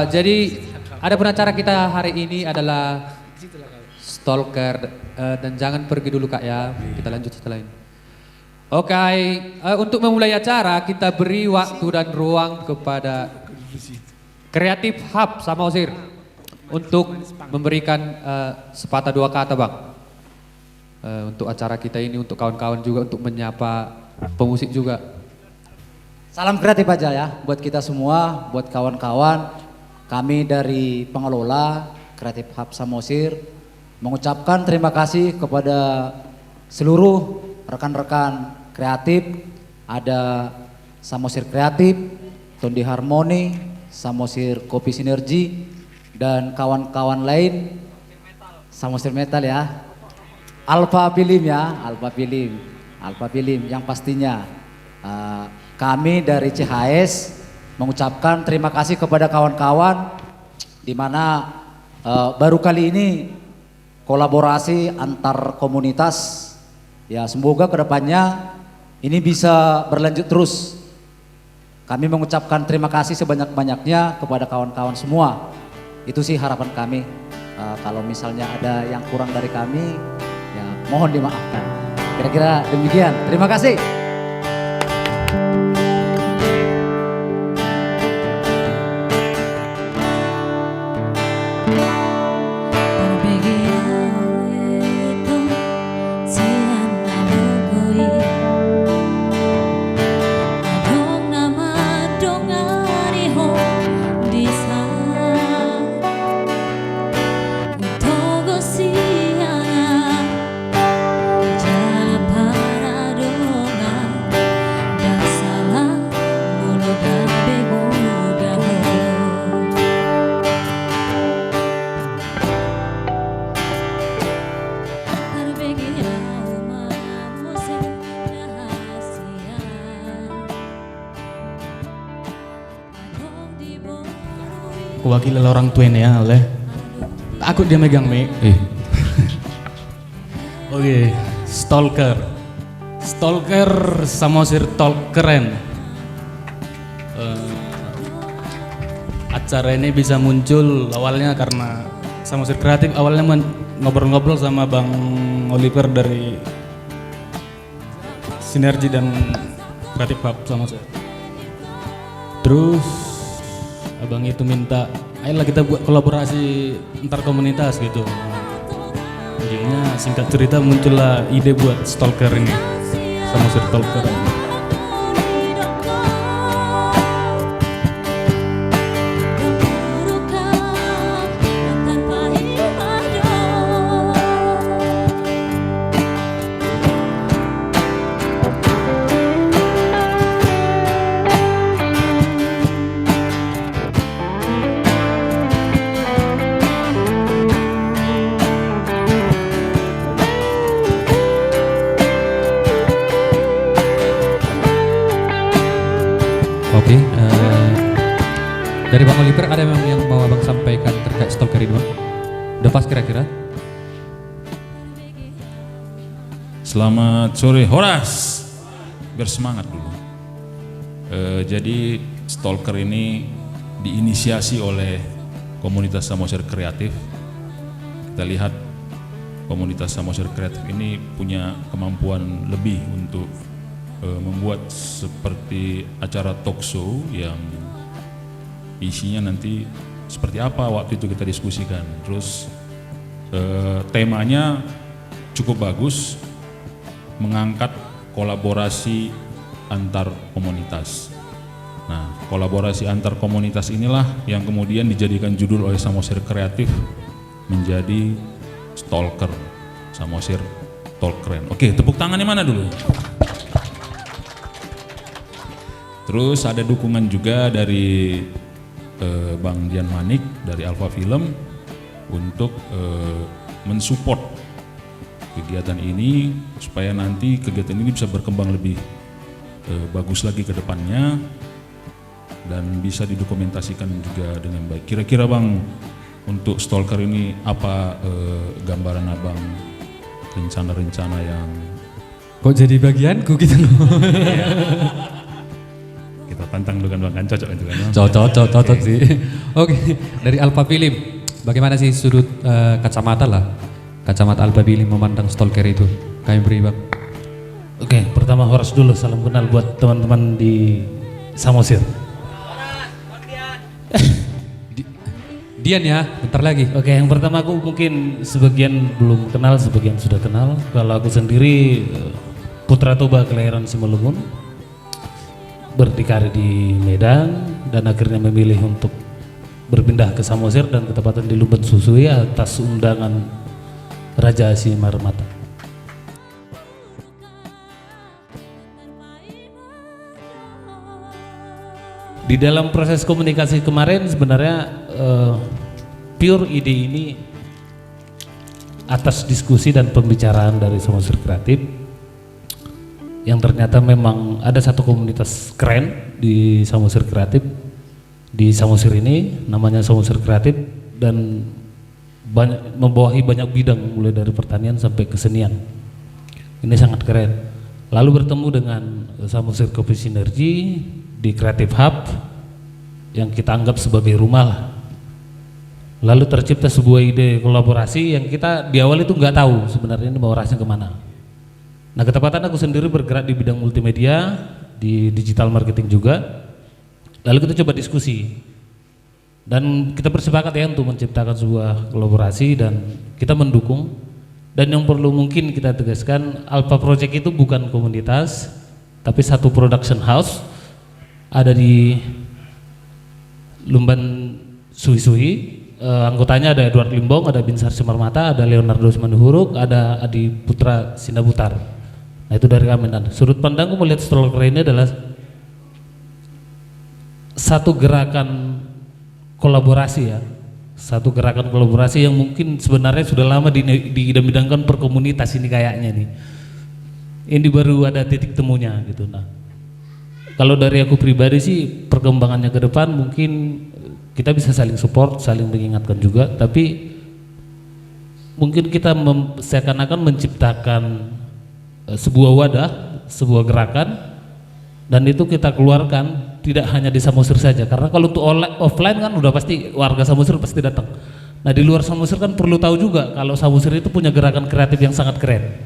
Jadi ada pun acara kita hari ini adalah stalker dan jangan pergi dulu Kak ya. Kita lanjut setelah ini. Oke, untuk memulai acara kita beri waktu dan ruang kepada Kreatif Hub Samosir untuk memberikan sepatah dua kata Bang. Untuk acara kita ini, untuk kawan-kawan juga, untuk menyapa pemusik juga. Salam kreatif aja ya buat kita semua, buat kawan-kawan. Kami dari pengelola Kreatif Hub Samosir mengucapkan terima kasih kepada seluruh rekan-rekan kreatif. Ada Samosir Kreatif, Tondi Harmoni, Samosir Kopi Sinergi, dan kawan-kawan lain. Samosir Metal ya. Alpha Film ya, Alpha Film yang pastinya. Kami dari CHS mengucapkan terima kasih kepada kawan-kawan di mana baru kali ini kolaborasi antar komunitas. Ya semoga kedepannya ini bisa berlanjut terus. Kami mengucapkan terima kasih sebanyak-banyaknya kepada kawan-kawan semua. Itu sih harapan kami. Kalau misalnya ada yang kurang dari kami, ya mohon dimaafkan. Kira-kira demikian. Terima kasih. Wakil orang tuanya ya oleh aku dia megang mic. Oke, stalker Samosir talk keren. Acara ini bisa muncul awalnya karena Samosir Kreatif awalnya ngobrol-ngobrol sama Bang Oliver dari Sinergi dan Kreatif Hub Samosir. Terus abang itu minta, ayolah kita buat kolaborasi antar komunitas gitu. Akhirnya singkat cerita muncullah ide buat stalker ini, Samosir Stalker. Oke, dari Bang Oliver ada yang mau Abang sampaikan terkait stalker ini Bang? Udah pas kira-kira? Selamat sore Horas, bersemangat dulu. Jadi stalker ini diinisiasi oleh komunitas Samosir Kreatif. Kita lihat komunitas Samosir Kreatif ini punya kemampuan lebih untuk membuat seperti acara talk show yang isinya nanti seperti apa waktu itu kita diskusikan. Terus temanya cukup bagus, mengangkat kolaborasi antar komunitas. Nah, kolaborasi antar komunitas inilah yang kemudian dijadikan judul oleh Samosir Kreatif menjadi stalker, Samosir Talk Keren. Oke, tepuk tangannya mana dulu? Terus ada dukungan juga dari Bang Dian Manik dari Alpha Film untuk mensupport kegiatan ini supaya nanti kegiatan ini bisa berkembang lebih bagus lagi ke depannya dan bisa didokumentasikan juga dengan baik. Kira-kira Bang, untuk stalker ini apa gambaran Abang, rencana-rencana yang kok jadi bagianku gitu? kita pantang dengan Bang kan cocok itu kan. Bang? Cocok sih. Oke, dari Alpha Film, bagaimana sih sudut kacamata Alpha Film memandang stalker itu? Kami beri Bang. Oke, pertama Horas dulu, salam kenal buat teman-teman di Samosir. Dian ya, bentar lagi. Oke, yang pertama aku mungkin sebagian belum kenal, sebagian sudah kenal. Kalau aku sendiri putra Toba kelahiran Simalungun, berdikari di Medan dan akhirnya memilih untuk berpindah ke Samosir dan ketepatan di Lumban Susui atas undangan Raja Simarmata. Di dalam proses komunikasi kemarin sebenarnya pure ide ini atas diskusi dan pembicaraan dari Samosir Kreatif yang ternyata memang ada satu komunitas keren di Samosir Kreatif, di Samosir ini namanya Samosir Kreatif dan membawahi banyak bidang mulai dari pertanian sampai kesenian. Ini sangat keren. Lalu bertemu dengan Samosir Kopi Sinergi di Creative Hub yang kita anggap sebagai rumah lah. Lalu tercipta sebuah ide kolaborasi yang kita di awal itu nggak tahu sebenarnya ini mau arahnya kemana. Nah, ketepatan aku sendiri bergerak di bidang multimedia, di digital marketing juga. Lalu kita coba diskusi dan kita bersepakat ya untuk menciptakan sebuah kolaborasi dan kita mendukung. Dan yang perlu mungkin kita tegaskan, Alpha Project itu bukan komunitas, tapi satu production house. Ada di Lumban Suhi-Suhi, anggotanya ada Edward Limbong, ada Binsar Simarmata, ada Leonardo Simanihuruk, ada Adi Putra Sinabutar. Nah itu dari kami. Dan sudut pandangku melihat stalker ini adalah satu gerakan kolaborasi ya, satu gerakan kolaborasi yang mungkin sebenarnya sudah lama diidam-idamkan per komunitas ini kayaknya nih. Ini baru ada titik temunya gitu. Nah, kalau dari aku pribadi sih perkembangannya ke depan mungkin kita bisa saling support, saling mengingatkan juga, tapi mungkin kita seakan-akan menciptakan sebuah wadah, sebuah gerakan dan itu kita keluarkan tidak hanya di Samosir saja, karena kalau untuk offline kan udah pasti warga Samosir pasti datang. Nah di luar Samosir kan perlu tahu juga kalau Samosir itu punya gerakan kreatif yang sangat keren.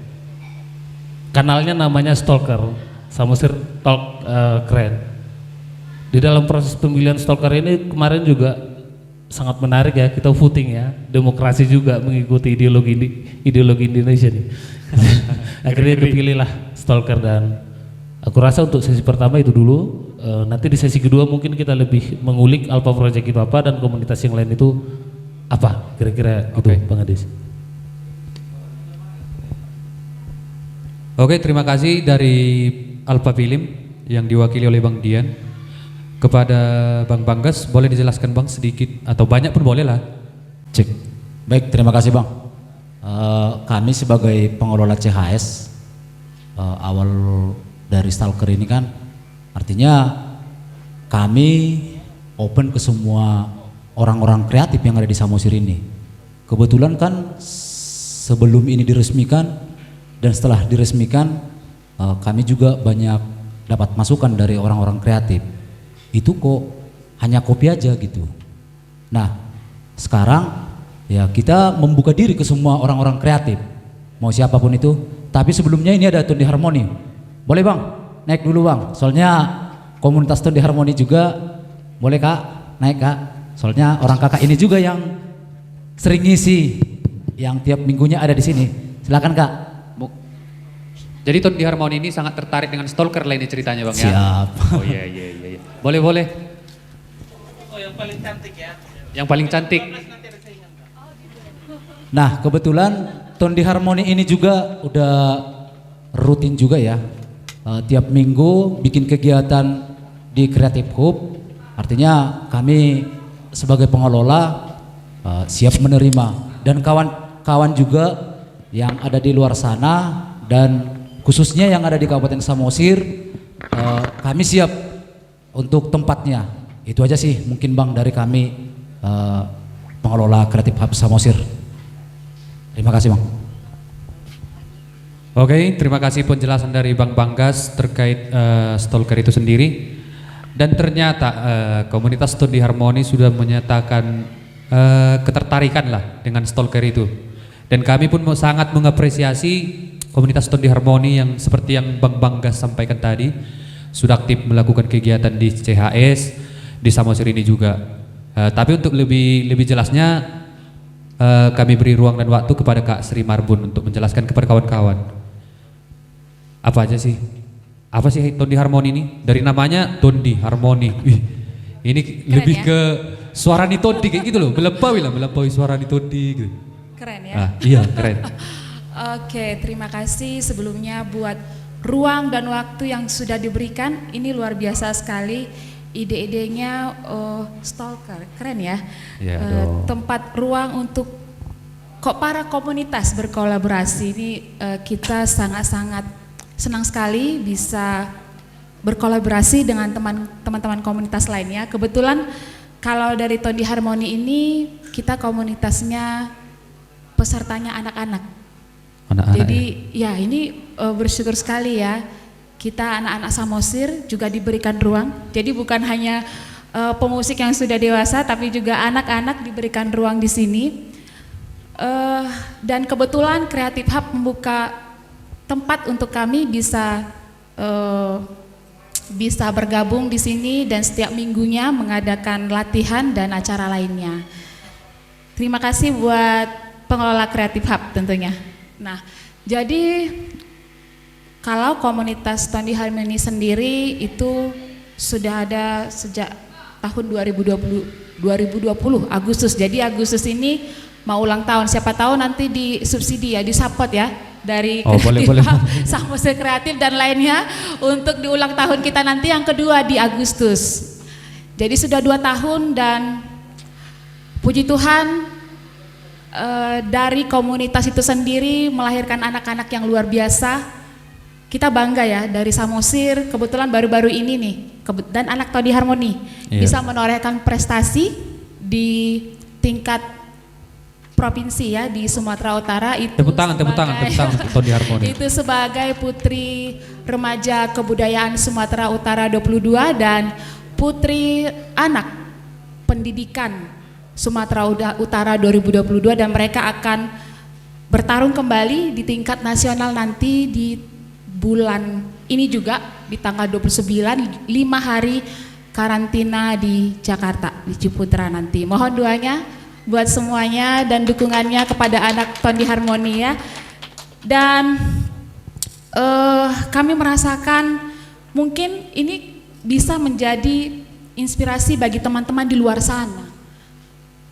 Kanalnya namanya Stalker, Samosir Talk keren. Di dalam proses pemilihan Stalker ini kemarin juga sangat menarik ya, kita voting ya, demokrasi juga mengikuti ideologi Indonesia nih. Akhirnya kepilihlah Stalker dan aku rasa untuk sesi pertama itu dulu. Nanti di sesi kedua mungkin kita lebih mengulik Alpha Project itu apa dan komunitas yang lain itu apa kira-kira gitu, Bang Adis. Oke, terima kasih dari Alpha Film yang diwakili oleh Bang Dian. Kepada Bang Banggas, boleh dijelaskan Bang sedikit atau banyak pun boleh lah. Cek. Baik, terima kasih Bang. Kami sebagai pengelola CHS awal dari Stalker ini kan artinya kami open ke semua orang-orang kreatif yang ada di Samosir ini. Kebetulan kan sebelum ini diresmikan dan setelah diresmikan kami juga banyak dapat masukan dari orang-orang kreatif. Itu kok hanya kopi aja gitu. Nah sekarang ya kita membuka diri ke semua orang-orang kreatif, mau siapapun itu. Tapi sebelumnya ini ada Tondi Harmoni. Boleh Bang, naik dulu Bang. Soalnya komunitas Tondi Harmoni juga. Boleh Kak, naik Kak. Soalnya orang kakak ini juga yang sering ngisi, yang tiap minggunya ada di sini. Silakan Kak. Jadi Tondi Harmoni ini sangat tertarik dengan Stalker lah ini ceritanya Bang. Siap. Ya? Oh iya. Boleh. Oh yang paling cantik ya. Yang paling cantik. Nah kebetulan Tondi Harmoni ini juga udah rutin juga ya. Tiap minggu bikin kegiatan di Creative Hub. Artinya kami sebagai pengelola siap menerima. Dan kawan-kawan juga yang ada di luar sana dan khususnya yang ada di Kabupaten Samosir, kami siap untuk tempatnya. Itu aja sih mungkin Bang dari kami pengelola Creative Hub Samosir. Terima kasih Bang. Oke, terima kasih penjelasan dari Bang Banggas terkait Stalker itu sendiri. Dan ternyata komunitas Tondi Harmoni sudah menyatakan ketertarikan lah dengan stalker itu. Dan kami pun sangat mengapresiasi komunitas Tondi Harmoni yang seperti yang Bang Gas sampaikan tadi, sudah aktif melakukan kegiatan di CHS, di Samosir ini juga. Tapi untuk lebih jelasnya kami beri ruang dan waktu kepada Kak Sri Marbun untuk menjelaskan kepada kawan-kawan. Apa aja sih? Apa sih Tondi Harmoni ini? Dari namanya Tondi Harmoni. Wih, ini Keren lebih ya? ke suara ni Tondi kayak gitu loh, melampaui suara ni Tondi gitu. Keren ya. Iya, keren. Oke, terima kasih sebelumnya buat ruang dan waktu yang sudah diberikan. Ini luar biasa sekali. Ide-idenya stalker, keren ya. Iya dong. Tempat ruang untuk para komunitas berkolaborasi. Ini kita sangat-sangat senang sekali bisa berkolaborasi dengan teman-teman komunitas lainnya. Kebetulan kalau dari Tondi Harmoni ini kita komunitasnya pesertanya anak-anak. Jadi ya ini bersyukur sekali ya, kita anak-anak Samosir juga diberikan ruang. Jadi bukan hanya pemusik yang sudah dewasa, tapi juga anak-anak diberikan ruang di sini. Dan kebetulan Creative Hub membuka tempat untuk kami bisa bergabung di sini dan setiap minggunya mengadakan latihan dan acara lainnya. Terima kasih buat pengelola Creative Hub tentunya. Nah, jadi kalau komunitas Tondi Harmoni sendiri itu sudah ada sejak tahun 2020 Agustus. Jadi Agustus ini mau ulang tahun, siapa tahu nanti disubsidi ya, disupport ya dari boleh. Samosir Kreatif dan lainnya untuk di ulang tahun kita nanti yang kedua di Agustus. Jadi sudah 2 tahun dan puji Tuhan dari komunitas itu sendiri melahirkan anak-anak yang luar biasa. Kita bangga ya dari Samosir, kebetulan baru-baru ini nih dan anak Tondi Harmoni bisa menorehkan prestasi di tingkat provinsi ya di Sumatera Utara itu. Tepuk tangan untuk Tondi Harmoni. Itu sebagai Putri Remaja Kebudayaan Sumatera Utara 22 dan Putri Anak Pendidikan Sumatera Utara 2022, dan mereka akan bertarung kembali di tingkat nasional nanti di bulan ini juga di tanggal 29, 5 hari karantina di Jakarta, di Ciputra nanti. Mohon doanya buat semuanya dan dukungannya kepada anak Tondi Harmoni ya. Dan kami merasakan mungkin ini bisa menjadi inspirasi bagi teman-teman di luar sana,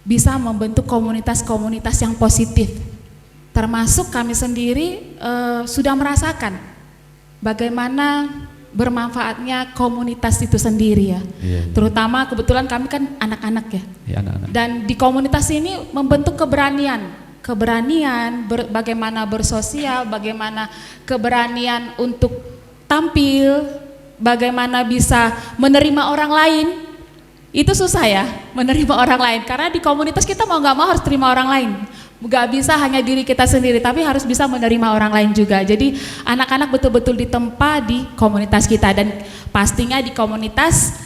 bisa membentuk komunitas-komunitas yang positif. Termasuk kami sendiri sudah merasakan bagaimana bermanfaatnya komunitas itu sendiri ya. Iya. Terutama kebetulan kami kan anak-anak ya. Iya, anak-anak. Dan di komunitas ini membentuk keberanian, bagaimana bersosial, bagaimana keberanian untuk tampil, bagaimana bisa menerima orang lain. Itu susah ya, menerima orang lain, karena di komunitas kita mau nggak mau harus terima orang lain. Gak bisa hanya diri kita sendiri, tapi harus bisa menerima orang lain juga. Jadi anak-anak betul-betul ditempa di komunitas kita, dan pastinya di komunitas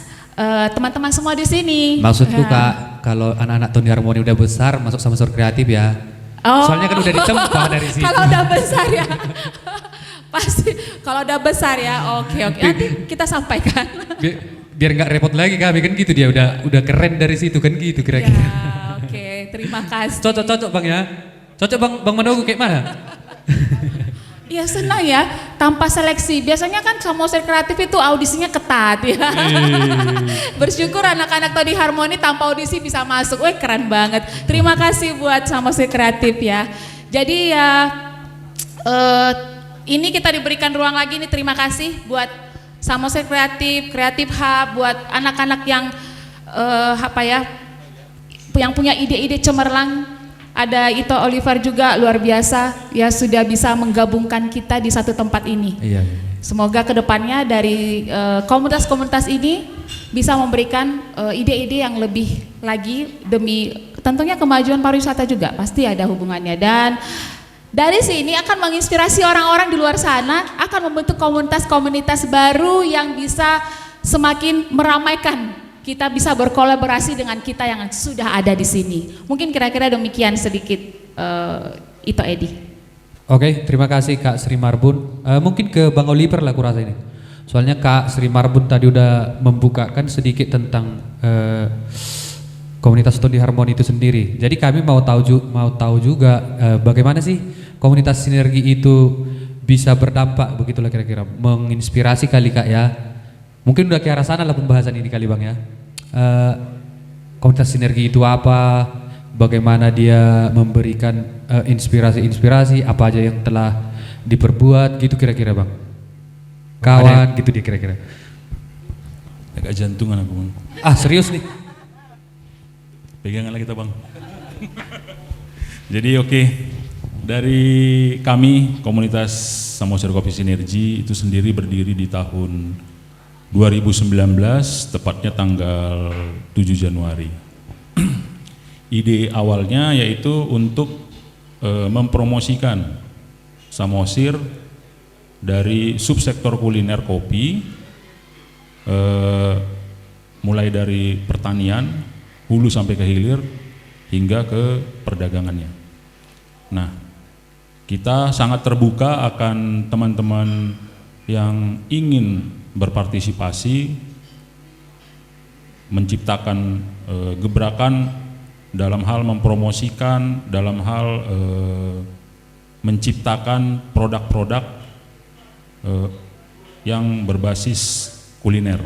teman-teman semua di sini. Maksudku Kak, kalau anak-anak Tondi Harmoni udah besar masuk Samosir Kreatif ya. Oh. Soalnya kan udah ditempa dari situ. Kalau udah besar ya. Pasti kalau udah besar ya. Oke. Nanti kita sampaikan. Biar nggak repot lagi kami kan gitu, dia udah keren dari situ kan gitu kira-kira. Ya. Oke, terima kasih. Cocok Bang ya. Cocok Bang Manogu kayak mana? Iya senang ya, tanpa seleksi. Biasanya kan Samosir Kreatif itu audisinya ketat ya. Bersyukur anak-anak Tondi Harmoni tanpa audisi bisa masuk. Wih keren banget. Terima kasih buat Samosir Kreatif ya. Jadi ya ini kita diberikan ruang lagi nih. Terima kasih buat Samosir Kreatif, Creative Hub, buat anak-anak yang yang punya ide-ide cemerlang. Ada Ito Oliver juga luar biasa ya, sudah bisa menggabungkan kita di satu tempat ini. Iya. Semoga kedepannya dari komunitas-komunitas ini bisa memberikan ide-ide yang lebih lagi demi tentunya kemajuan pariwisata juga pasti ada hubungannya. Dan dari sini akan menginspirasi orang-orang di luar sana, akan membentuk komunitas-komunitas baru yang bisa semakin meramaikan, kita bisa berkolaborasi dengan kita yang sudah ada di sini. Mungkin kira-kira demikian sedikit Ito Edi. Oke, terima kasih Kak Sri Marbun. Mungkin ke Bang Oliver lah kurasa ini. Soalnya Kak Sri Marbun tadi udah membukakan sedikit tentang komunitas Tondi Harmoni itu sendiri. Jadi kami mau tahu juga bagaimana sih komunitas sinergi itu bisa berdampak, begitulah kira-kira, menginspirasi kali Kak ya. Mungkin udah ke arah sana lah pembahasan ini kali Bang ya. Komunitas sinergi itu apa? Bagaimana dia memberikan inspirasi-inspirasi apa aja yang telah diperbuat gitu kira-kira Bang. Kawan gitu dia kira-kira. Agak jantungan aku Bang. Serius nih. Pegangan lagi kita Bang. Jadi oke, dari kami komunitas Samosir Kopi Sinergi itu sendiri berdiri di tahun 2019, tepatnya tanggal 7 Januari. Ide awalnya yaitu untuk mempromosikan Samosir dari subsektor kuliner kopi, mulai dari pertanian, hulu sampai ke hilir, hingga ke perdagangannya. Nah, kita sangat terbuka akan teman-teman yang ingin berpartisipasi, menciptakan gebrakan dalam hal mempromosikan, dalam hal menciptakan produk-produk yang berbasis kuliner.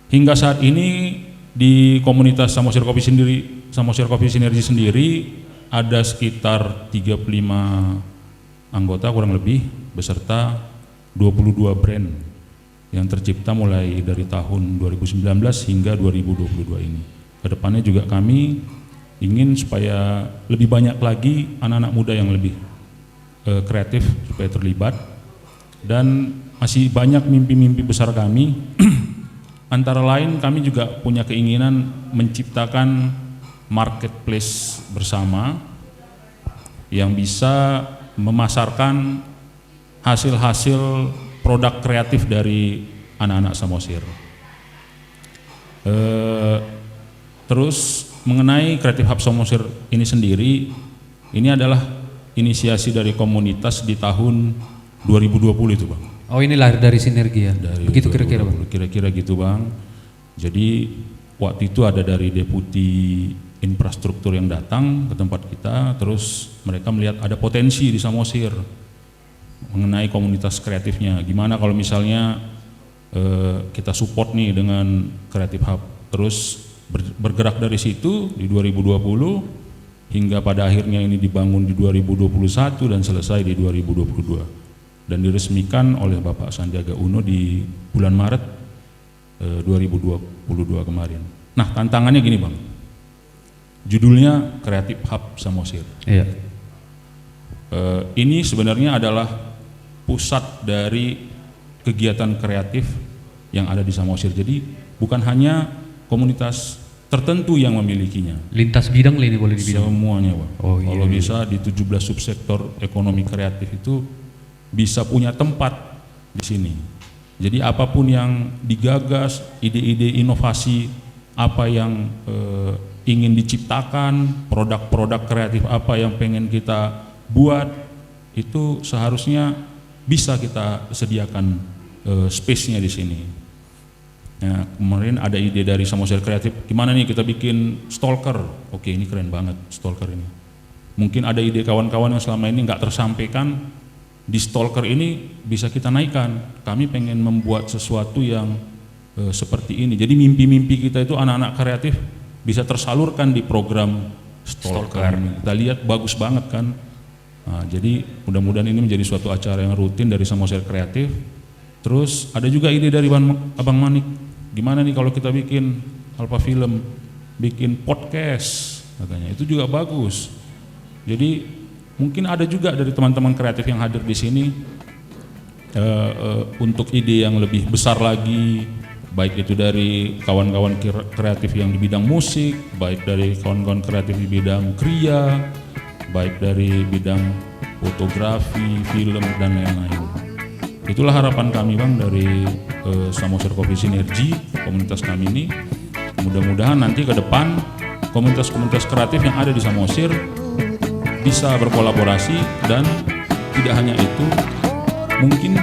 Hingga saat ini di komunitas Samosir Kopi Sinergi sendiri ada sekitar 35 anggota kurang lebih beserta 22 brand yang tercipta mulai dari tahun 2019 hingga 2022 ini. Kedepannya juga kami ingin supaya lebih banyak lagi anak-anak muda yang lebih kreatif supaya terlibat, dan masih banyak mimpi-mimpi besar kami. Antara lain kami juga punya keinginan menciptakan marketplace bersama yang bisa memasarkan hasil-hasil produk kreatif dari anak-anak Samosir. Terus mengenai Creative Hub Samosir ini sendiri, ini adalah inisiasi dari komunitas di tahun 2020 itu Bang. Oh ini lahir dari sinergi ya? Dari begitu kira-kira Bang? Kira-kira gitu Bang. Jadi waktu itu ada dari deputi infrastruktur yang datang ke tempat kita, terus mereka melihat ada potensi di Samosir mengenai komunitas kreatifnya. Gimana kalau misalnya kita support nih dengan Creative Hub, terus bergerak dari situ di 2020 hingga pada akhirnya ini dibangun di 2021 dan selesai di 2022. Dan diresmikan oleh Bapak Sandiaga Uno di bulan Maret 2022 kemarin. Nah tantangannya gini Bang, judulnya Creative Hub Samosir. Iya. Ini sebenarnya adalah pusat dari kegiatan kreatif yang ada di Samosir. Jadi bukan hanya komunitas tertentu yang memilikinya. Lintas bidang ini boleh dibilang? Semuanya Bang. Oh, iya, kalau iya. bisa di 17 subsektor ekonomi kreatif itu bisa punya tempat di sini. Jadi apapun yang digagas, ide-ide inovasi apa yang ingin diciptakan, produk-produk kreatif apa yang pengen kita buat, itu seharusnya bisa kita sediakan space-nya di sini. Nah, kemarin ada ide dari Samosir Kreatif, gimana nih kita bikin stalker? Oke, ini keren banget stalker ini. Mungkin ada ide kawan-kawan yang selama ini nggak tersampaikan, di stalker ini bisa kita naikkan. Kami pengen membuat sesuatu yang seperti ini. Jadi mimpi-mimpi kita itu anak-anak kreatif bisa tersalurkan di program stalker. Kita lihat bagus banget kan. Nah, jadi mudah-mudahan ini menjadi suatu acara yang rutin dari Samosir Kreatif. Terus ada juga ide dari Abang Manik. Gimana nih kalau kita bikin Alpha Film, bikin podcast katanya. Itu juga bagus. Jadi mungkin ada juga dari teman-teman kreatif yang hadir di sini untuk ide yang lebih besar lagi, baik itu dari kawan-kawan kreatif yang di bidang musik, baik dari kawan-kawan kreatif di bidang kriya, baik dari bidang fotografi, film dan lain-lain. Itulah harapan kami Bang dari Samosir Coffee Synergy, komunitas kami ini. Mudah-mudahan nanti ke depan komunitas-komunitas kreatif yang ada di Samosir bisa berkolaborasi, dan tidak hanya itu, mungkin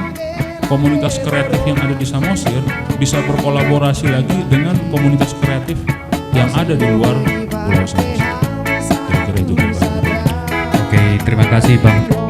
komunitas kreatif yang ada di Samosir bisa berkolaborasi lagi dengan komunitas kreatif yang ada di luar Pulau Samosir. Kira-kira itu Bang. Oke, terima kasih Bang